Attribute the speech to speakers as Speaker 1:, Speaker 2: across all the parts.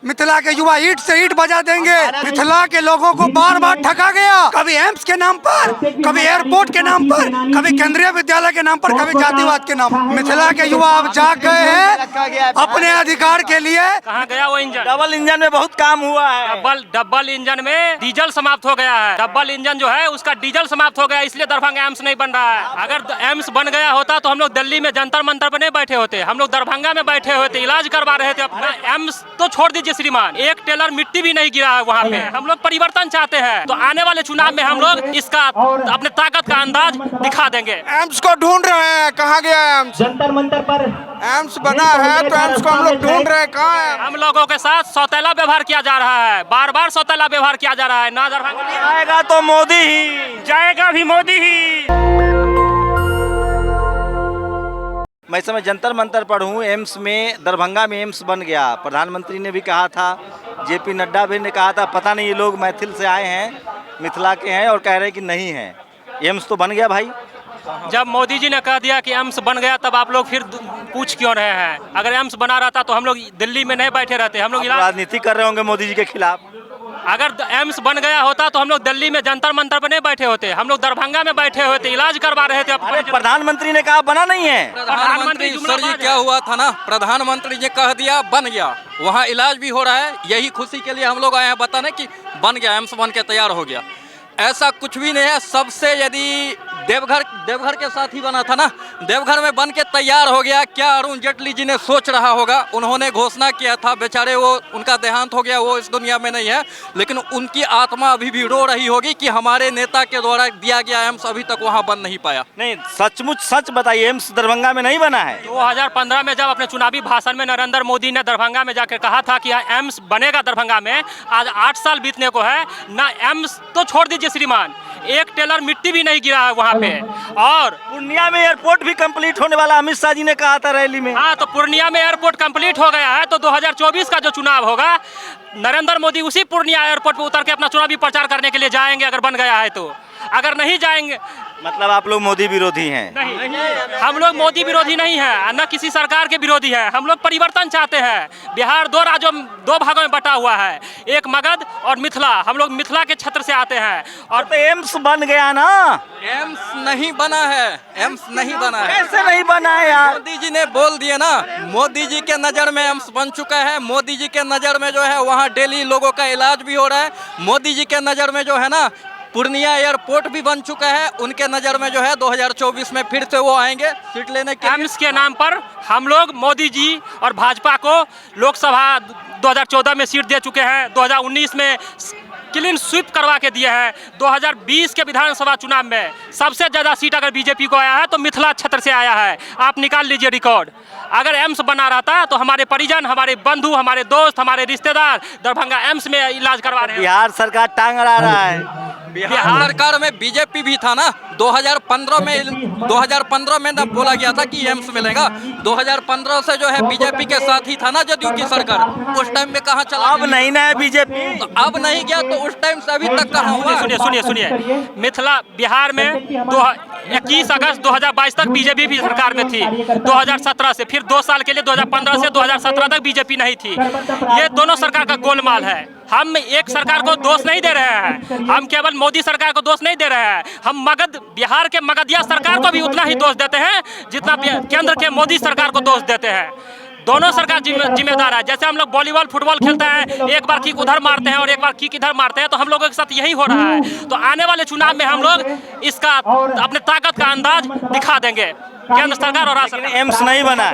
Speaker 1: मिथिला के युवा ईंट से ईंट बजा देंगे। मिथिला के लोगों को बार बार ठगा गया, कभी एम्स के नाम पर, कभी एयरपोर्ट के नाम पर, कभी केंद्रीय विद्यालय के नाम पर, कभी जातिवाद के नाम पर। मिथिला के युवा अब जाग गए हैं अपने अधिकार के लिए।
Speaker 2: कहाँ गया वो इंजन?
Speaker 3: डबल इंजन में बहुत काम हुआ है।
Speaker 2: डबल इंजन में डीजल समाप्त हो गया है। डबल इंजन जो है उसका डीजल समाप्त हो गया, इसलिए दरभंगा एम्स नहीं बन रहा है। अगर एम्स बन गया होता तो हम लोग दिल्ली में जंतर मंतर पर नहीं बैठे होते, हम लोग दरभंगा में बैठे होते, इलाज करवा रहे थे अपना। एम्स तो छोड़ दीजिए श्रीमान, एक टेलर मिट्टी भी नहीं गिरा है वहाँ पे। हम लोग परिवर्तन चाहते हैं, तो आने वाले चुनाव में हम लोग इसका अपने ताकत का अंदाज दिखा देंगे।
Speaker 4: एम्स को ढूंढ रहे हैं, कहाँ गया एम्स?
Speaker 5: जंतर मंतर पर
Speaker 4: एम्स बना है तो एम्स को हम लोग ढूंढ रहे हैं, कहाँ है?
Speaker 2: हम लोगों के साथ सौतेला व्यवहार किया जा रहा है, बार बार सौतेला व्यवहार किया जा रहा है। ना दरभंगा
Speaker 3: आएगा तो मोदी ही
Speaker 2: जाएगा, भी मोदी ही।
Speaker 3: मैं इस समय जंतर मंतर पर हूँ। एम्स में, दरभंगा में एम्स बन गया। प्रधानमंत्री ने भी कहा था, जेपी नड्डा भी ने कहा था। पता नहीं ये लोग मैथिल से आए हैं, मिथिला के हैं और कह रहे हैं कि नहीं है। एम्स तो बन गया भाई।
Speaker 2: जब मोदी जी ने कह दिया कि एम्स बन गया, तब आप लोग फिर पूछ क्यों रहे हैं? अगर एम्स बना रहता तो हम लोग दिल्ली में नहीं बैठे रहते, हम लोग
Speaker 3: राजनीति कर रहे होंगे मोदी जी के खिलाफ।
Speaker 2: अगर एम्स बन गया होता तो हम लोग दिल्ली में जंतर मंतर पर नहीं बैठे होते, हम लोग दरभंगा में बैठे होते, इलाज करवा रहे थे।
Speaker 3: अरे प्रधानमंत्री ने कहा बना नहीं है।
Speaker 6: प्रधानमंत्री सर जी क्या हुआ था ना, प्रधानमंत्री ने कह दिया बन गया, वहाँ इलाज भी हो रहा है। यही खुशी के लिए हम लोग आए हैं बताने कि बन गया, एम्स बन के तैयार हो गया। ऐसा कुछ भी नहीं है। सबसे यदि देवघर के साथ ही बना था ना, देवघर में बन के तैयार हो गया। क्या अरुण जेटली जी ने सोच रहा होगा, उन्होंने घोषणा किया था, बेचारे वो उनका देहांत हो गया, वो इस दुनिया में नहीं है, लेकिन उनकी आत्मा अभी भी रो रही होगी कि हमारे नेता के द्वारा दिया गया एम्स अभी तक वहाँ बन नहीं पाया।
Speaker 3: नहीं, सचमुच सच बताइए, एम्स दरभंगा में नहीं बना है।
Speaker 2: 2015 में जब अपने चुनावी भाषण में नरेंद्र मोदी ने दरभंगा में जाकर कहा था कि एम्स बनेगा दरभंगा में, आज 8 साल बीतने को है ना। एम्स तो छोड़ दीजिए श्रीमान, एक टेलर मिट्टी भी नहीं गिरा है वहाँ पे। और
Speaker 3: पूर्णिया में एयरपोर्ट भी कंप्लीट होने वाला, अमित शाह जी ने कहा था रैली में।
Speaker 2: हाँ, तो पूर्णिया में एयरपोर्ट कंप्लीट हो गया है, तो 2024 का जो चुनाव होगा, नरेंद्र मोदी उसी पूर्णिया एयरपोर्ट पे उतर के अपना चुनावी प्रचार करने के लिए जाएंगे, अगर बन गया है तो। अगर नहीं जाएंगे,
Speaker 3: मतलब आप लोग मोदी विरोधी हैं?
Speaker 2: नहीं, हम लोग मोदी विरोधी नहीं है, न किसी सरकार के विरोधी है। हम लोग परिवर्तन चाहते हैं। बिहार दो भागों में बटा हुआ है, एक मगध और मिथिला। हम लोग मिथिला के क्षेत्र से आते हैं। और
Speaker 3: तो एम्स बन गया ना।
Speaker 6: एम्स नहीं बना है, एम्स नहीं बना है।
Speaker 3: कैसे नहीं बना है यार?
Speaker 6: मोदी जी ने बोल दिए ना, मोदी जी के नज़र में एम्स बन चुका है। मोदी जी के नज़र में जो है वहाँ डेली लोगों का इलाज भी हो रहा है। मोदी जी के नज़र में जो है ना, पूर्णिया एयरपोर्ट भी बन चुका है। उनके नज़र में जो है 2024 में फिर से वो आएंगे सीट लेने के।
Speaker 2: एम्स के नाम पर हम लोग मोदी जी और भाजपा को लोकसभा 2014 में सीट दे चुके हैं, 2019 में क्लीन स्वीप करवा के दिए हैं। 2020 के विधानसभा चुनाव में सबसे ज़्यादा सीट अगर बीजेपी को आया है तो मिथिला क्षेत्र से आया है। आप निकाल लीजिए रिकॉर्ड। अगर एम्स बना रहता तो हमारे परिजन, हमारे बंधु, हमारे दोस्त, हमारे रिश्तेदार दरभंगा एम्स में इलाज करवा रहे हैं।
Speaker 3: बिहार सरकार टांग अड़ा रहा है।
Speaker 6: बिहार सरकार में बीजेपी भी था ना। 2015 में ना बोला गया था कि एम्स मिलेगा। 2015 से जो है बीजेपी के साथ ही था ना जदयू की सरकार। उस टाइम में कहाँ चला?
Speaker 3: अब नहीं ना है बीजेपी,
Speaker 6: तो अब नहीं गया तो उस टाइम से अभी तक कहाँ हुआ?
Speaker 2: सुनिए, मिथिला बिहार में 21 अगस्त 2022 तक बीजेपी भी सरकार में थी। 2017 से फिर 2 साल के लिए 2015 से 2017 तक बीजेपी नहीं थी। ये दोनों सरकार का गोलमाल है। हम एक सरकार को दोष नहीं दे रहे हैं, हम केवल मोदी सरकार को दोष नहीं दे रहे हैं। हम बिहार के मगधिया सरकार को भी उतना ही दोष देते हैं जितना केंद्र के मोदी सरकार को दोष देते हैं। दोनों सरकार जिम्मेदार है। जैसे हम लोग वॉलीबॉल फुटबॉल खेलते हैं, एक बार किक उधर मारते हैं और एक बार किक इधर मारते हैं, तो हम लोगों के साथ यही हो रहा है। तो आने वाले चुनाव में हम लोग इसका अपने ताकत का अंदाज दिखा देंगे। केंद्र सरकार और राज्य सरकार।
Speaker 3: एम्स नहीं बना है।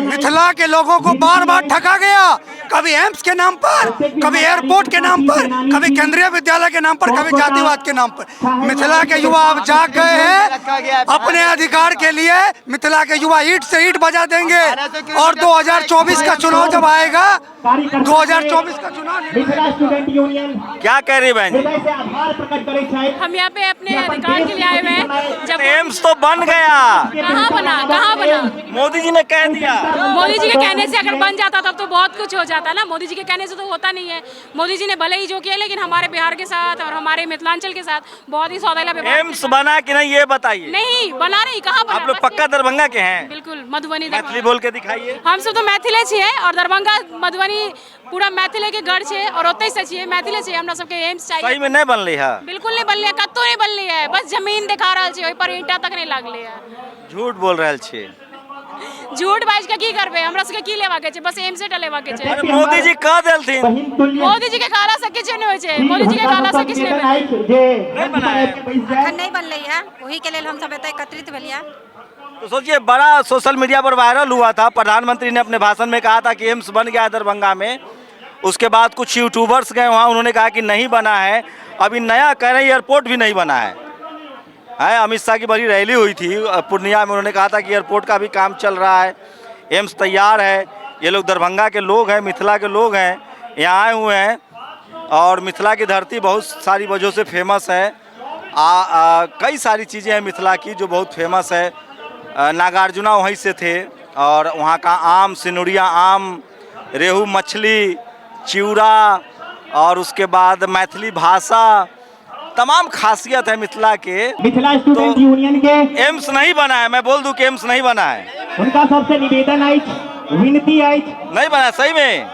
Speaker 1: मिथिला के लोगों को बार बार ठगा गया, कभी एम्स के नाम पर, कभी एयरपोर्ट के नाम पर, कभी केंद्रीय विद्यालय के नाम पर, कभी जातिवाद के नाम पर। मिथिला के युवा अब जाग गए हैं अपने अधिकार के लिए। मिथिला के युवा ईंट से ईंट बजा देंगे। और 2024 का चुनाव जब आएगा, 2024 का चुनाव,
Speaker 3: क्या कह रही बहन?
Speaker 7: हम यहाँ पे अपने अधिकार के लिए आए हुए हैं। जब
Speaker 3: एम्स एम्स तो बन गया,
Speaker 5: कहाँ बना, कहाँ बना?
Speaker 3: मोदी जी ने कह दिया।
Speaker 5: मोदी जी के कहने से अगर बन जाता तब तो बहुत कुछ हो जाता ना। मोदी जी के कहने से तो होता नहीं है। मोदी जी ने भले ही जो किया, लेकिन हमारे बिहार के साथ और हमारे मिथिलांचल के साथ बहुत ही सौदेला व्यवहार।
Speaker 3: एम्स बना कि नहीं ये बताइए।
Speaker 5: नहीं बना, नहीं कहाँ बना।
Speaker 3: आप लोग पक्का दरभंगा के हैं?
Speaker 5: बिल्कुल, मधुबनी
Speaker 3: मैथिली बोल के दिखाइए।
Speaker 5: हम सब तो मैथिले छिए और दरभंगा मधुबनी पूरा मैथिले के गढ़ छे और ओतै से छिए, मैथिले छिए। हमरा सबके एम्स चाहिए।
Speaker 3: सही में नहीं बनले है?
Speaker 5: बिल्कुल नहीं बनले, कत्तो नहीं बनले है। बस जमीन दिखा रहल छै, ओइ पर ईंटा तक नहीं लागले है।
Speaker 3: झूठ बोल रहल छी।
Speaker 5: झूठ बाज के की करबे? हमरा सबके की लेवा के छै? बस एम्स से लेवा के छै।
Speaker 3: अरे मोदी जी कह देलथिन।
Speaker 5: मोदी जी के कहला से किछ नहीं होय छै। मोदी जी के कहला से किछ नहीं
Speaker 3: नहीं बना है।
Speaker 7: अखन नहीं बनले है, वही के लेल हम सब एतय एकत्रित भेलिए।
Speaker 3: तो सोचिए, बड़ा सोशल मीडिया पर वायरल हुआ था। प्रधानमंत्री ने अपने भाषण में कहा था कि एम्स बन गया है दरभंगा में। उसके बाद कुछ यूट्यूबर्स गए वहाँ, उन्होंने कहा कि नहीं बना है। अभी नया कह रहे हैं एयरपोर्ट भी नहीं बना है। अमित शाह की बड़ी रैली हुई थी पूर्णिया में, उन्होंने कहा था कि एयरपोर्ट का भी काम चल रहा है, एम्स तैयार है। ये लोग दरभंगा के लोग हैं, मिथिला के लोग हैं, यहाँ आए हुए हैं। और मिथिला की धरती बहुत सारी वजहों से फेमस है। कई सारी चीज़ें हैं मिथिला की जो बहुत फेमस है। नागार्जुना वहीं से थे और वहाँ का आम, सिनुरिया आम, रेहू मछली, चिवड़ा और उसके बाद मैथिली भाषा, तमाम खासियत है मिथिला के।
Speaker 8: मिथिला स्टूडेंट यूनियन के
Speaker 3: एम्स नहीं बना है, मैं बोल दूं कि एम्स नहीं बना है।
Speaker 8: उनका सबसे निवेदन है, विनती है,
Speaker 3: नहीं बना है, सही में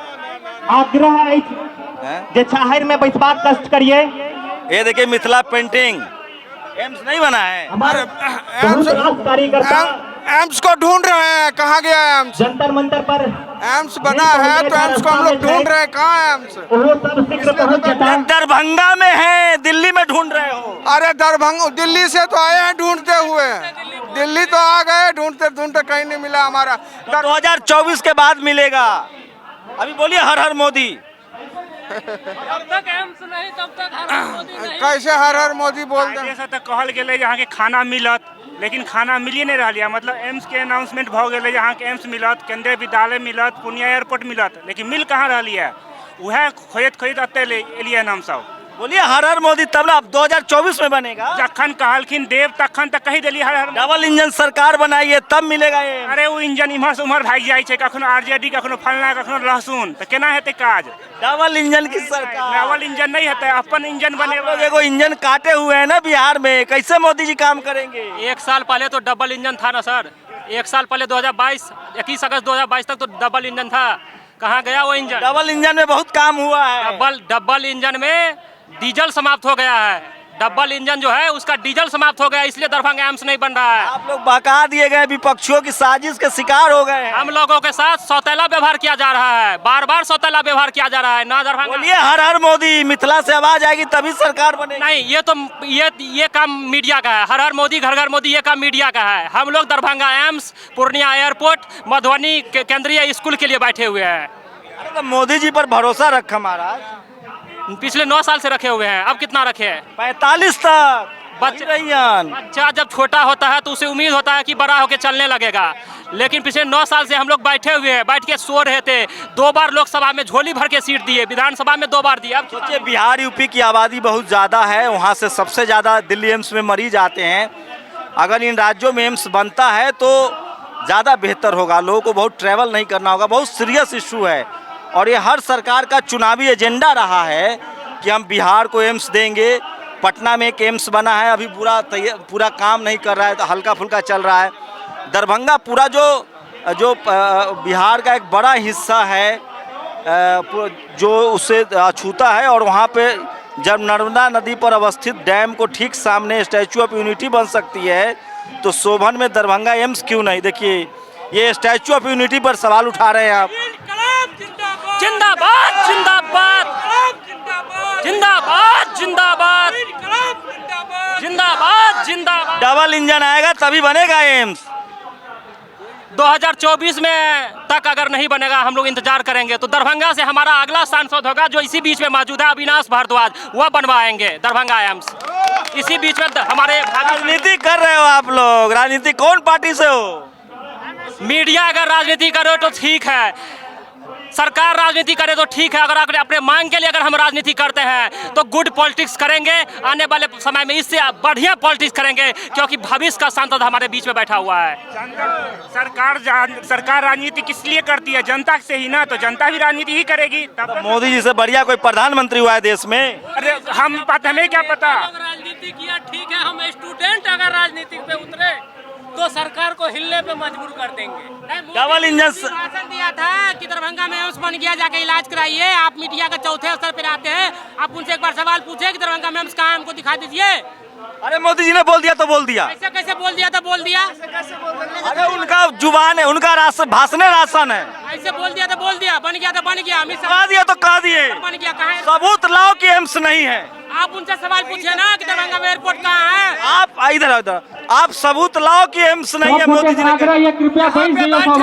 Speaker 8: आग्रह है जे छाहर में बैसबाक कष्ट करिए।
Speaker 3: ये देखिए मिथिला पेंटिंग, एम्स नहीं बना है।
Speaker 8: हमारे बहुत खास कार्यकर्ता
Speaker 4: एम्स को ढूंढ रहे हैं, कहाँ गया है एम्स?
Speaker 8: जंतर मंतर पर
Speaker 4: एम्स बना है तो एम्स को हम लोग ढूंढ रहे हैं, कहाँ है एम्स?
Speaker 8: वो सब शीघ्र पहुंच जाता है।
Speaker 3: दरभंगा में है, दिल्ली में ढूंढ रहे हो?
Speaker 4: अरे दरभंगा, दिल्ली से तो आए हैं ढूंढते हुए। दिल्ली तो आ गए, ढूंढते ढूंढते कहीं नहीं मिला हमारा।
Speaker 3: 2024 के बाद मिलेगा। अभी बोलिए हर हर मोदी।
Speaker 2: जब तक एम्स नहीं तब तक हर हर मोदी नहीं।
Speaker 4: कैसे हर हर मोदी बोल रहे हैं?
Speaker 9: जैसा तक कहल गेलै यहाँ के खाना मिलत, लेकिन खाना मिलिए नहीं रहा है। मतलब एम्स के अनाउंसमेंट भ गेलै यहाँ के एम्स मिलत, केंद्रीय विद्यालय मिलत, पूर्णिया एयरपोर्ट मिलत, लेकिन मिल कहाँ रही है? वह खोजत खोजत अते एलिए नाम सब।
Speaker 3: बोलिए हर हर मोदी, तब ना 2024 में बनेगा।
Speaker 9: जखन कहलखिन देव तखन तक कही दिली हर हर।
Speaker 3: डबल इंजन सरकार बनाइए तब मिलेगा ये।
Speaker 9: अरे वो इंजन इम्हर से उम्हर भाग जाए छै, कखनो आरजेडी, कखनो फलना, कखनो लहसुन, तो केना हेतै काज?
Speaker 3: डबल इंजन की सरकार।
Speaker 9: डबल इंजन नहीं हेतै, अपन इंजन बने।
Speaker 3: लोग एगो इंजन काटे हुए हैं ना बिहार में, कैसे मोदी जी काम करेंगे?
Speaker 2: 1 साल पहले तो डबल इंजन था ना सर। 1 साल पहले 2022, 21 अगस्त 2022 तक तो डबल इंजन था। कहाँ गया वो इंजन?
Speaker 3: डबल इंजन में बहुत काम हुआ है।
Speaker 2: डबल इंजन में डीजल समाप्त हो गया है। डबल इंजन जो है उसका डीजल समाप्त हो गया, इसलिए दरभंगा एम्स नहीं बन रहा है।
Speaker 3: आप लोग बहका दिए गए, विपक्षियों की साजिश के शिकार हो गए।
Speaker 2: हम लोगों के साथ सौतेला व्यवहार किया जा रहा है, बार बार सौतेला व्यवहार किया जा रहा है ना दरभंगा।
Speaker 3: बोलिए हर हर मोदी, मिथिला से आवाज आएगी तभी सरकार बनेगी।
Speaker 2: नहीं, ये तो ये काम मीडिया का है। हर हर मोदी, घर घर मोदी, ये काम मीडिया का है। हम लोग दरभंगा एम्स, पूर्णिया एयरपोर्ट, मधुबनी केंद्रीय स्कूल के लिए बैठे हुए हैं।
Speaker 3: अरे तो मोदी जी पर भरोसा रखा महाराज,
Speaker 2: पिछले 9 साल से रखे हुए हैं। अब कितना रखे हैं?
Speaker 3: 45 तक।
Speaker 2: बच्चा जब छोटा होता है तो उसे उम्मीद होता है कि बड़ा होकर चलने लगेगा, लेकिन पिछले 9 साल से हम लोग बैठे हुए हैं, बैठ के सो रहे थे। 2 बार लोकसभा में झोली भर के सीट दिए, विधानसभा में 2 बार दिए। अब
Speaker 3: सोचिए बिहार यूपी की आबादी बहुत ज़्यादा है, वहाँ से सबसे ज़्यादा दिल्ली एम्स में मरीज आते हैं। अगर इन राज्यों में एम्स बनता है तो ज़्यादा बेहतर होगा, लोगों को बहुत ट्रैवल नहीं करना होगा। बहुत सीरियस इशू है और ये हर सरकार का चुनावी एजेंडा रहा है कि हम बिहार को एम्स देंगे। पटना में एक एम्स बना है, अभी पूरा काम नहीं कर रहा है, तो हल्का फुल्का चल रहा है। दरभंगा पूरा जो बिहार का एक बड़ा हिस्सा है जो उसे छूता है, और वहाँ पे जब नर्मदा नदी पर अवस्थित डैम को ठीक सामने स्टैचू ऑफ यूनिटी बन सकती है, तो शोभन में दरभंगा एम्स क्यों नहीं? देखिए ये स्टैचू ऑफ यूनिटी पर सवाल उठा रहे हैं आप।
Speaker 2: जिंदाबाद जिंदाबाद जिंदाबाद जिंदाबाद जिंदाबाद जिंदाबाद।
Speaker 3: डबल इंजन आएगा तभी बनेगा एम्स।
Speaker 2: 2024 में तक अगर नहीं बनेगा, हम लोग इंतजार करेंगे। तो दरभंगा से हमारा अगला सांसद होगा जो इसी बीच में मौजूद है, अविनाश भारद्वाज, वह बनवाएंगे दरभंगा एम्स। इसी बीच में हमारे
Speaker 3: राजनीति कर रहे हो आप लोग। राजनीति कौन पार्टी से हो?
Speaker 2: मीडिया अगर राजनीति करे तो ठीक है, सरकार राजनीति करे तो ठीक है, अगर अपने मांग के लिए अगर हम राजनीति करते हैं तो गुड पॉलिटिक्स करेंगे, आने वाले समय में इससे बढ़िया पॉलिटिक्स करेंगे, क्योंकि भविष्य का सांसद हमारे बीच में बैठा हुआ है।
Speaker 9: सरकार राजनीति किस लिए करती है? जनता से ही ना, तो जनता भी राजनीति ही करेगी तब।
Speaker 3: तो मोदी जी से बढ़िया कोई प्रधानमंत्री हुआ है देश में?
Speaker 9: अरे हमें क्या पता।
Speaker 2: राजनीति किया ठीक है, हम स्टूडेंट अगर राजनीति पे उतरे तो सरकार को हिलने पे मजबूर कर देंगे।
Speaker 3: डबल इंजन
Speaker 2: भाषण दिया था कि दरभंगा में एम्स बन गया, जाके इलाज कराइए। आप मीडिया का चौथे स्तर पर आते हैं, आप उनसे एक बार सवाल पूछे कि दरभंगा में एम्स कहाँ है, हमको दिखा दीजिए।
Speaker 3: अरे मोदी जी ने बोल दिया तो बोल दिया।
Speaker 2: ऐसे कैसे बोल दिया तो बोल दिया?
Speaker 3: अरे उनका जुबान है, उनका भाषण है, राशन है।
Speaker 2: ऐसे बोल दिया तो बोल दिया, बन गया तो बन गया।
Speaker 3: कहा दिया तो कहा दिए,
Speaker 2: बन गया कहाँ है?
Speaker 3: सबूत लाओ कि एम्स नहीं है।
Speaker 2: आप उनसे सवाल पूछे ना कि दरभंगा में एयरपोर्ट कहाँ है।
Speaker 3: आप इधर आप सबूत लाओ कि एम्स नहीं है। मोदी जी ने
Speaker 8: कृपया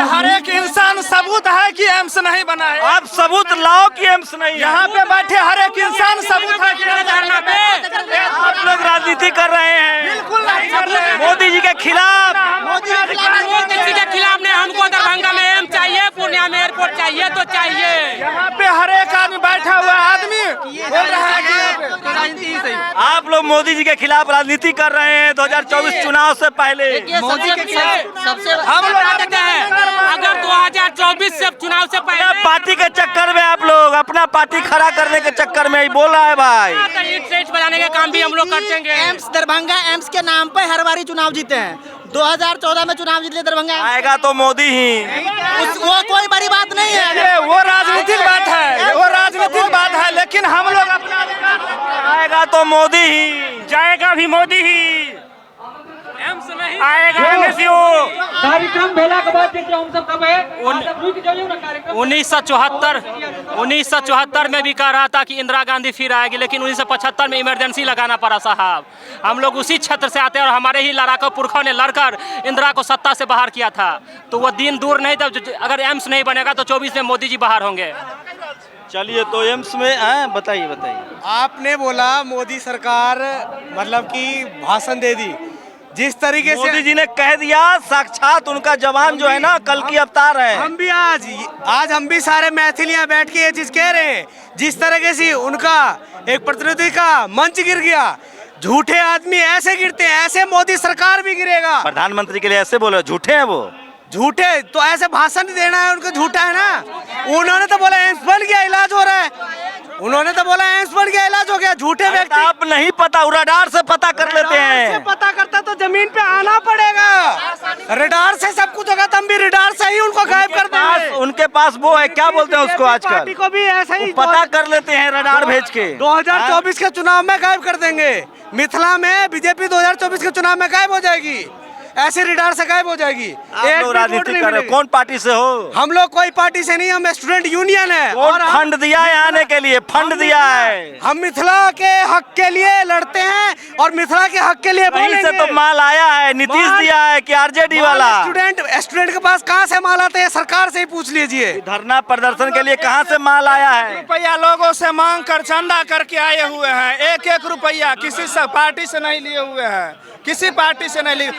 Speaker 1: हर एक इंसान सबूत है कि एम्स नहीं बना है।
Speaker 3: आप सबूत लाओ कि एम्स नहीं है।
Speaker 1: यहाँ पे बैठे हर एक इंसान सबूत है कि
Speaker 2: धरना पे
Speaker 3: आप लोग राजनीति कर रहे हैं,
Speaker 1: बिल्कुल नहीं कर रहे हैं।
Speaker 3: मोदी जी के खिलाफ।
Speaker 2: मोदी जी के खिलाफ ने हमको दरभंगा में एम्स चाहिए, पूर्णिया में एयरपोर्ट चाहिए तो चाहिए।
Speaker 1: यहाँ पे हर एक आदमी बैठा हुआ आदमी बोल रहा है कि यहाँ पे
Speaker 3: आप लोग मोदी जी के खिलाफ राजनीति कर रहे हैं 2024 चुनाव से पहले।
Speaker 2: हम लोग देते हैं अगर 2024 से चुनाव से पहले
Speaker 3: पार्टी के चक्कर में आप लोग अपना पार्टी खड़ा करने के चक्कर में ही बोल रहा है भाई।
Speaker 2: ईंट बनाने का काम भी हम लोग कर देंगे।
Speaker 10: एम्स दरभंगा एम्स के नाम पर हर बारी चुनाव जीते हैं। 2014 में चुनाव जीत लिया दरभंगा।
Speaker 3: आएगा तो मोदी ही।
Speaker 10: वो कोई बड़ी बात नहीं है,
Speaker 1: वो राजनीतिक बात है, वो राजनीतिक बात है, लेकिन हम लोग अपना
Speaker 3: आएगा तो मोदी ही,
Speaker 9: जाएगा भी मोदी ही,
Speaker 2: एम्स नहीं
Speaker 9: आएगा एमएसयू।
Speaker 8: कार्यक्रम भेला के बाद देखिए हम सब कब है रुक जाइए ना। कार्यक्रम
Speaker 2: 1974 में भी कह रहा था कि इंदिरा गांधी फिर आएगी, लेकिन 1975 में इमरजेंसी लगाना पड़ा साहब। हम लोग उसी क्षेत्र से आते हैं और हमारे ही लड़ाकों पुरखों ने लड़कर इंदिरा को सत्ता से बाहर किया था। तो वो दिन दूर नहीं था, अगर एम्स नहीं बनेगा तो 24 में मोदी जी बाहर होंगे।
Speaker 3: चलिए तो एम्स में बताइए।
Speaker 4: आपने बोला मोदी सरकार मतलब कि भाषण दे दी, जिस तरीके
Speaker 3: मोदी
Speaker 4: से
Speaker 3: जी ने कह दिया, साक्षात उनका जवान जो है ना कल की अवतार है।
Speaker 4: हम भी आज हम भी सारे मैथिलियां बैठ के ये चीज कह रहे हैं। जिस तरीके से उनका एक प्रतिनिधि का मंच गिर गया, झूठे आदमी ऐसे गिरते हैं, ऐसे मोदी सरकार भी गिरेगा।
Speaker 3: प्रधानमंत्री के लिए ऐसे बोले, झूठे हैं वो।
Speaker 4: झूठे तो ऐसे भाषण देना है उनको, झूठा है ना। उन्होंने तो बोला एम्स बन गया, इलाज हो रहा है। उन्होंने तो बोला एम्स बन गया, इलाज हो गया। झूठे व्यक्ति
Speaker 3: आप नहीं पता, रडार से पता कर लेते हैं।
Speaker 4: पता करता तो जमीन पे आना पड़ेगा। रडार से सब कुछ होगा, तुम भी रडार से ही उनको गायब कर देंगे।
Speaker 3: उनके पास वो है, क्या बोलते हैं उसको आजकल,
Speaker 4: पार्टी को भी ऐसा ही
Speaker 3: पता कर लेते हैं रडार भेज के।
Speaker 4: 2024 के चुनाव में गायब कर देंगे। मिथिला में बीजेपी 2024 के चुनाव में गायब हो जाएगी, ऐसे रडार से गायब हो जाएगी।
Speaker 3: आप लोग राजनीति कर रहे हो, कौन पार्टी से हो?
Speaker 4: हम लोग कोई पार्टी से नहीं, हम स्टूडेंट यूनियन है।
Speaker 3: और फंड दिया है आने के लिए, फंड दिया है।
Speaker 4: हम मिथिला के हक के लिए लड़ते हैं और मिथिला के हक के लिए
Speaker 3: कहीं से तो माल आया है, नीतीश दिया है कि आरजेडी वाला?
Speaker 4: स्टूडेंट के पास कहाँ से माल आता है, सरकार से ही पूछ लीजिए।
Speaker 3: धरना प्रदर्शन के लिए कहाँ से माल आया है?
Speaker 1: रुपया लोगों से मांग कर चंदा करके आए हुए हैं। एक रुपया किसी से पार्टी से नहीं लिए हुए हैं, किसी पार्टी से नहीं लिए।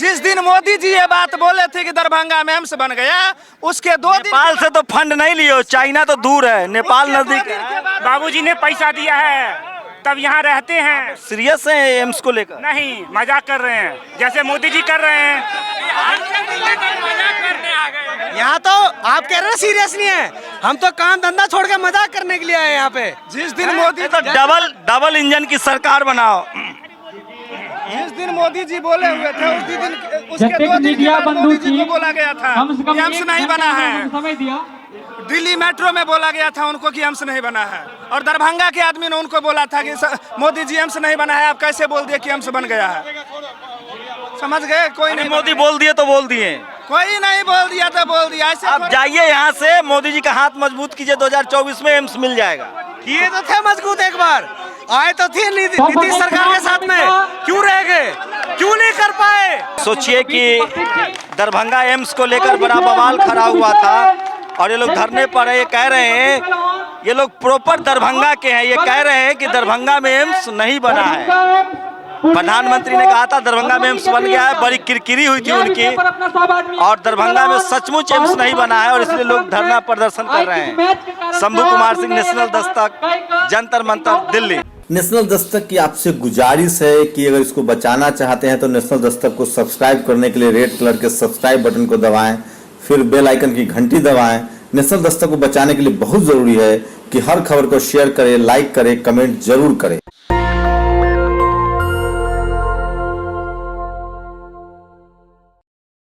Speaker 1: जिस दिन मोदी जी ये बात बोले थे कि दरभंगा में एम्स बन गया, उसके 2 दिन
Speaker 3: नेपाल से तो फंड नहीं लियो, चाइना तो दूर है, नेपाल नजदीक है।
Speaker 9: बाबूजी ने पैसा दिया है तब यहाँ रहते हैं।
Speaker 3: सीरियस है एम्स को लेकर?
Speaker 9: नहीं, मजाक कर रहे हैं, जैसे मोदी जी कर रहे हैं।
Speaker 4: यहाँ तो आप कह रहे हैं सीरियस नहीं है, हम तो काम धंधा छोड़ के मजाक करने के लिए आए यहाँ पे।
Speaker 1: जिस दिन मोदी
Speaker 3: तो डबल इंजन की सरकार बनाओ।
Speaker 1: जिस दिन मोदी जी बोले हुए थे उसके 2 दिन के बाद मोदी जी को बोला गया था कि एम्स नहीं बना है।
Speaker 8: समय दिया।
Speaker 1: दिल्ली मेट्रो में बोला गया था उनको कि एम्स नहीं बना है, और दरभंगा के आदमी ने उनको बोला था कि मोदी जी एम्स नहीं बना है, आप कैसे बोल दिए कि एम्स बन गया है? समझ गए? कोई नहीं।
Speaker 3: मोदी बोल दिए तो बोल दिए,
Speaker 1: कोई नहीं बोल दिया तो बोल दिया। ऐसे
Speaker 3: आप जाइए यहाँ से, मोदी जी का हाथ मजबूत कीजिए, 2024 में एम्स मिल जाएगा।
Speaker 4: किए तो थे मजबूत, एक बार आए तो थे नीतीश सरकार के साथ में, क्यों रह गए, क्यों नहीं कर पाए?
Speaker 3: सोचिए कि दरभंगा एम्स को लेकर बड़ा बवाल खड़ा हुआ था और ये लोग धरने पर है। ये कह रहे हैं, ये लोग प्रॉपर दरभंगा के हैं, ये कह रहे हैं कि दरभंगा में एम्स नहीं बना है। प्रधानमंत्री ने कहा था दरभंगा में एम्स बन गया है, बड़ी किरकिरी हुई थी उनकी, और दरभंगा में सचमुच एम्स नहीं बना है और इसलिए लोग धरना प्रदर्शन कर रहे हैं। शंभू कुमार सिंह, नेशनल दस्तक, जंतर मंतर, दिल्ली।
Speaker 11: नेशनल दस्तक की आपसे गुजारिश है कि अगर इसको बचाना चाहते हैं तो नेशनल दस्तक को सब्सक्राइब करने के लिए रेड कलर के सब्सक्राइब बटन को दबाएं, फिर बेल आइकन की घंटी दबाएं। नेशनल दस्तक को बचाने के लिए बहुत जरूरी है कि हर खबर को शेयर करें, लाइक करें, कमेंट जरूर करें।